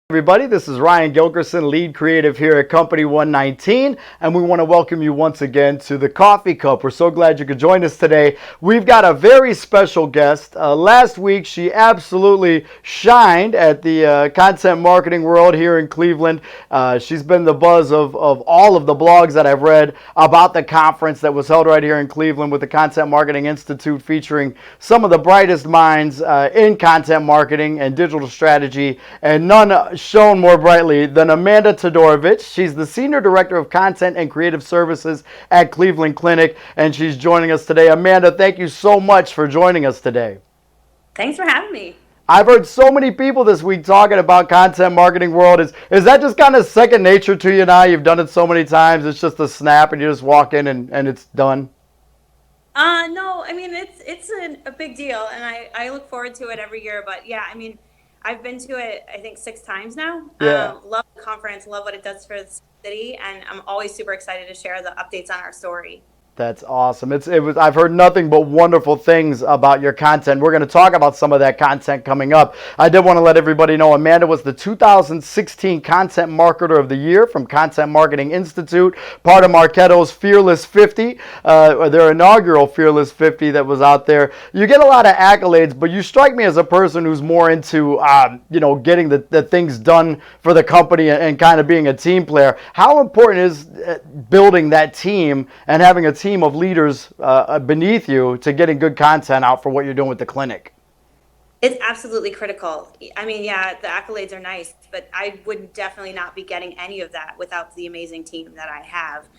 Everybody, this is Ryan Gilkerson, lead creative here at Company 119, and we want to welcome you once again to the Coffee Cup. We're so glad you could join us today. We've got a very special guest. Last week, she absolutely shined at the content marketing world here in Cleveland. She's been the buzz of all of the blogs that I've read about the conference that was held right here in Cleveland with the Content Marketing Institute, featuring some of the brightest minds in content marketing and digital strategy, and none shown more brightly than Amanda Todorovich. She's the Senior Director of Content and Creative Services at Cleveland Clinic, and she's joining us today. Amanda, thank you so much for joining us today. Thanks for having me. I've heard so many people this week talking about content marketing world. Is that just kind of second nature to you now? You've done it so many times, it's just a snap and you just walk in and it's done? No, I mean it's a big deal, and I look forward to it every year. But yeah, I mean, I've been to it I think 6 times now. Yeah. Love the conference, love what it does for the city, and I'm always super excited to share the updates on our story. That's awesome. I've heard nothing but wonderful things about your content. We're going to talk about some of that content coming up. I did want to let everybody know Amanda was the 2016 Content Marketer of the Year from Content Marketing Institute, part of Marketo's Fearless 50, their inaugural Fearless 50 that was out there. You get a lot of accolades, but you strike me as a person who's more into getting the things done for the company and kind of being a team player. How important is building that team and having a team of leaders beneath you to getting good content out for what you're doing with the clinic? It's absolutely critical. I mean, yeah, the accolades are nice, but I would definitely not be getting any of that without the amazing team that I have.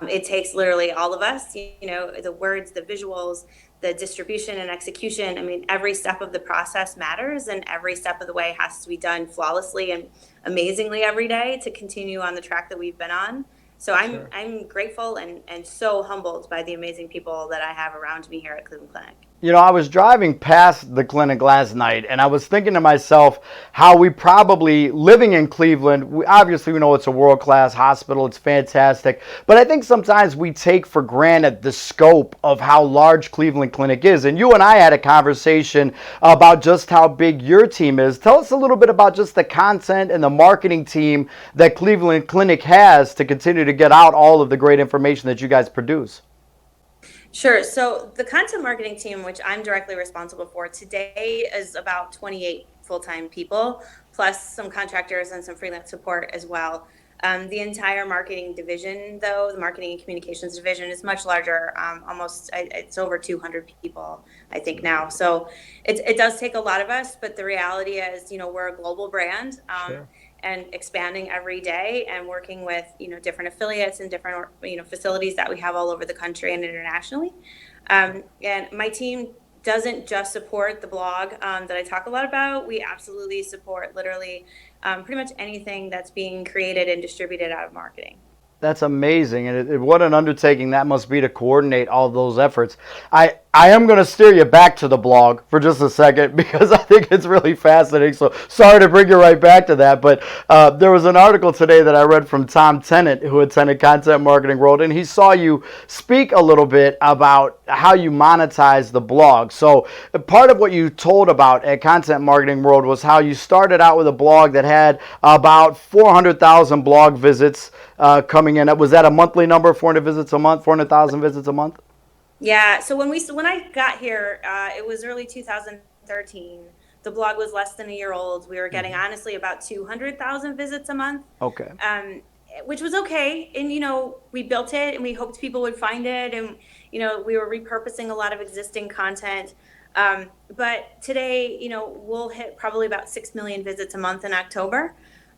It takes literally all of us, the words, the visuals, the distribution and execution. I mean, every step of the process matters, and every step of the way has to be done flawlessly and amazingly every day to continue on the track that we've been on. So Sure. I'm grateful and so humbled by the amazing people that I have around me here at Cleveland Clinic. I was driving past the clinic last night and I was thinking to myself how we probably, living in Cleveland, we know it's a world-class hospital, it's fantastic, but I think sometimes we take for granted the scope of how large Cleveland Clinic is. And you and I had a conversation about just how big your team is. Tell us a little bit about just the content and the marketing team that Cleveland Clinic has to continue to get out all of the great information that you guys produce. Sure. So the content marketing team, which I'm directly responsible for today, is about 28 full-time people, plus some contractors and some freelance support as well. The entire marketing division, though, the marketing and communications division, is much larger. It's over 200 people, I think now. So it does take a lot of us, but the reality is, we're a global brand. Sure. And expanding every day and working with different affiliates and different facilities that we have all over the country and internationally. And my team doesn't just support the blog that I talk a lot about. We absolutely support literally pretty much anything that's being created and distributed out of marketing. That's amazing, and what an undertaking that must be to coordinate all those efforts. I am going to steer you back to the blog for just a second because I think it's really fascinating. So sorry to bring you right back to that, but there was an article today that I read from Tom Tennant, who attended Content Marketing World, and he saw you speak a little bit about how you monetize the blog. So part of what you told about at Content Marketing World was how you started out with a blog that had about 400,000 blog visits coming in. Was that a monthly number, 400 visits a month, 400,000 visits a month? Yeah. So when I got here, it was early 2013. The blog was less than a year old. We were getting honestly about 200,000 visits a month. Okay. Which was okay. And we built it and we hoped people would find it, and we were repurposing a lot of existing content. But today, we'll hit probably about 6 million visits a month in October.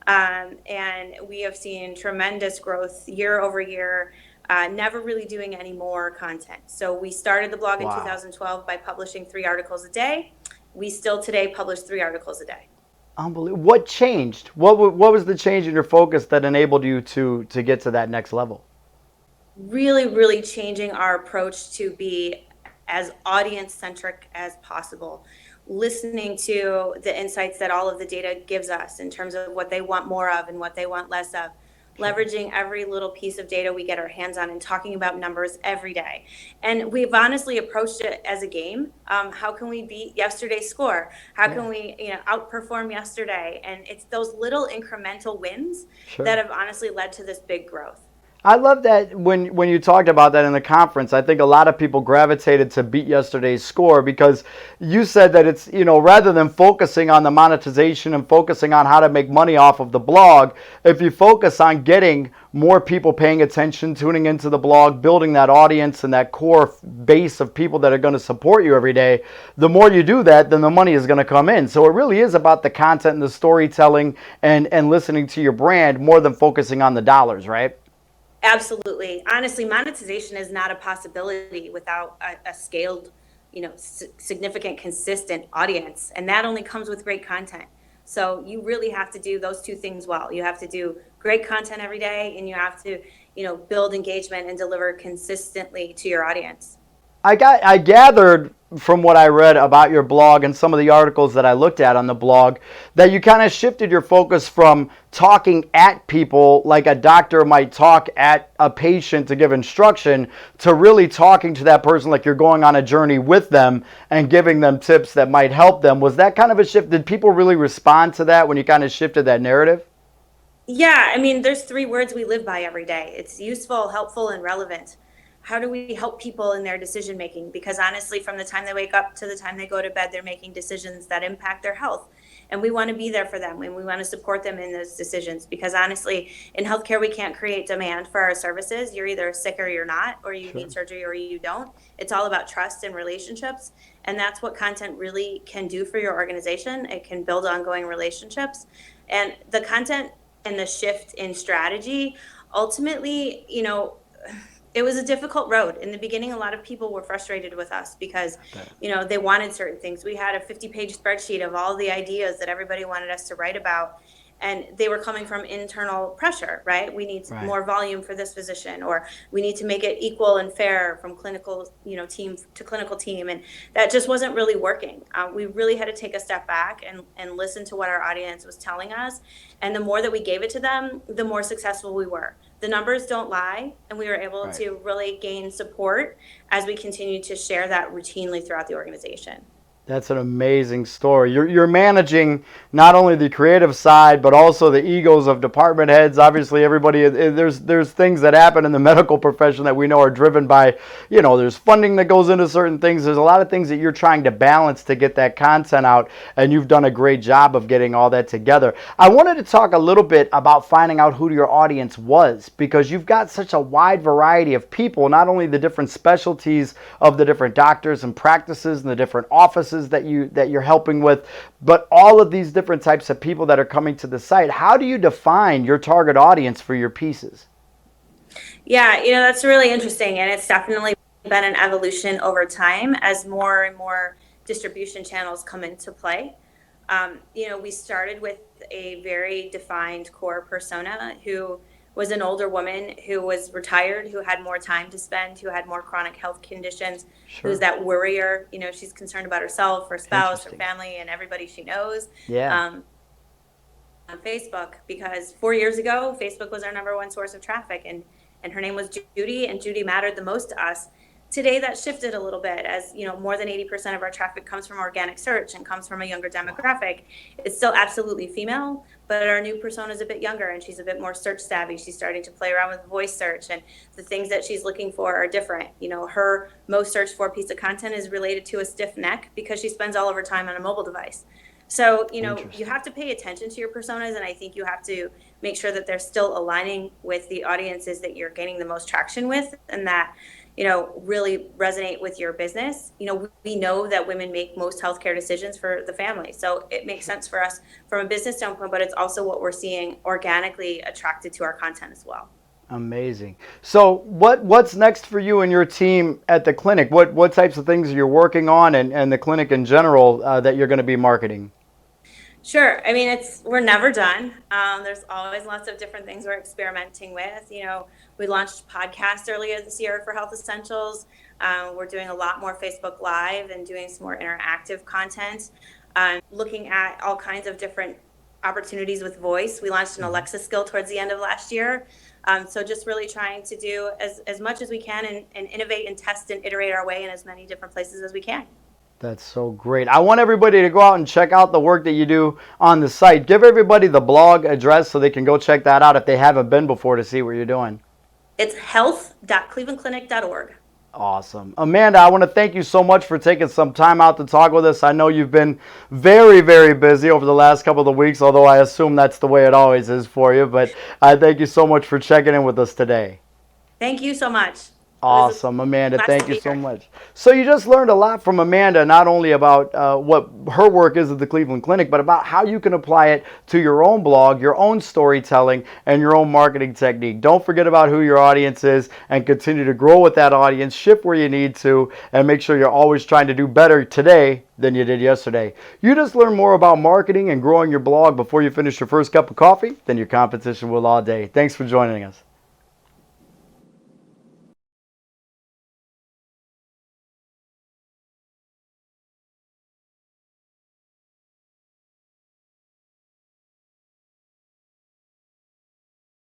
And we have seen tremendous growth year over year, never really doing any more content. So we started the blog in 2012 by publishing 3 articles a day. We still today publish 3 articles a day. Unbelievable. What changed? What was the change in your focus that enabled you to get to that next level? Really, really changing our approach to be as audience centric as possible, listening to the insights that all of the data gives us in terms of what they want more of and what they want less of, leveraging every little piece of data we get our hands on and talking about numbers every day. And we've honestly approached it as a game. How can we beat yesterday's score? How Yeah, can we, outperform yesterday? And it's those little incremental wins that sure. have honestly led to this big growth. I love that when you talked about that in the conference, I think a lot of people gravitated to beat yesterday's score because you said that it's, rather than focusing on the monetization and focusing on how to make money off of the blog, if you focus on getting more people paying attention, tuning into the blog, building that audience and that core base of people that are going to support you every day, the more you do that, then the money is going to come in. So it really is about the content and the storytelling and listening to your brand more than focusing on the dollars, right? Absolutely. Honestly, monetization is not a possibility without a scaled, significant, consistent audience. And that only comes with great content. So you really have to do those two things well. You have to do great content every day, and you have to, build engagement and deliver consistently to your audience. I gathered from what I read about your blog and some of the articles that I looked at on the blog that you kind of shifted your focus from talking at people like a doctor might talk at a patient to give instruction to really talking to that person like you're going on a journey with them and giving them tips that might help them. Was that kind of a shift? Did people really respond to that when you kind of shifted that narrative? Yeah, I mean, there's three words we live by every day. It's useful, helpful, and relevant. How do we help people in their decision making? Because honestly, from the time they wake up to the time they go to bed, they're making decisions that impact their health. And we want to be there for them and we want to support them in those decisions. Because honestly, in healthcare, we can't create demand for our services. You're either sick or you're not, or you Sure. need surgery or you don't. It's all about trust and relationships. And that's what content really can do for your organization. It can build ongoing relationships. And the content and the shift in strategy, ultimately, it was a difficult road. In the beginning, a lot of people were frustrated with us because, they wanted certain things. We had a 50-page spreadsheet of all the ideas that everybody wanted us to write about. And they were coming from internal pressure, right? We need Right. more volume for this physician, or we need to make it equal and fair from clinical, team to clinical team. And that just wasn't really working. We really had to take a step back and listen to what our audience was telling us. And the more that we gave it to them, the more successful we were. The numbers don't lie, and we were able Right. to really gain support as we continue to share that routinely throughout the organization. That's an amazing story. You're managing not only the creative side, but also the egos of department heads. Obviously, everybody there's things that happen in the medical profession that we know are driven by, there's funding that goes into certain things. There's a lot of things that you're trying to balance to get that content out, and you've done a great job of getting all that together. I wanted to talk a little bit about finding out who your audience was because you've got such a wide variety of people, not only the different specialties of the different doctors and practices and the different offices that you're helping with, but all of these different types of people that are coming to the site. How do you define your target audience for your pieces? Yeah, that's really interesting. And it's definitely been an evolution over time as more and more distribution channels come into play. We started with a very defined core persona who was an older woman who was retired, who had more time to spend, who had more chronic health conditions, who's Sure. that worrier. She's concerned about herself, her spouse, her Interesting. family, and everybody she knows. Yeah. Um, on Facebook, because 4 years ago, Facebook was our number one source of traffic, and her name was Judy, and Judy mattered the most to us. Today, that shifted a little bit, as more than 80% of our traffic comes from organic search and comes from a younger demographic. It's still absolutely female, but our new persona is a bit younger, and she's a bit more search savvy. She's starting to play around with voice search, and the things that she's looking for are different. Her most searched for piece of content is related to a stiff neck because she spends all of her time on a mobile device. So, you Interesting. have to pay attention to your personas, and I think you have to make sure that they're still aligning with the audiences that you're gaining the most traction with, and that, really resonate with your business. We know that women make most healthcare decisions for the family. So it makes sense for us from a business standpoint, but it's also what we're seeing organically attracted to our content as well. Amazing. So what's next for you and your team at the clinic? What types of things you're working on and the clinic in general that you're going to be marketing? Sure. I mean, we're never done. There's always lots of different things we're experimenting with. We launched podcasts earlier this year for Health Essentials. We're doing a lot more Facebook Live and doing some more interactive content. Looking at all kinds of different opportunities with voice. We launched an Alexa skill towards the end of last year. So just really trying to do as much as we can and innovate and test and iterate our way in as many different places as we can. That's so great. I want everybody to go out and check out the work that you do on the site. Give everybody the blog address so they can go check that out if they haven't been before to see what you're doing. It's health.clevelandclinic.org. Awesome. Amanda, I want to thank you so much for taking some time out to talk with us. I know you've been very, very busy over the last couple of weeks, although I assume that's the way it always is for you. But I thank you so much for checking in with us today. Thank you so much. Awesome, Amanda. Thank you so much. So you just learned a lot from Amanda, not only about what her work is at the Cleveland Clinic, but about how you can apply it to your own blog, your own storytelling, and your own marketing technique. Don't forget about who your audience is and continue to grow with that audience, shift where you need to, and make sure you're always trying to do better today than you did yesterday. You just learned more about marketing and growing your blog before you finish your first cup of coffee than your competition will all day. Thanks for joining us.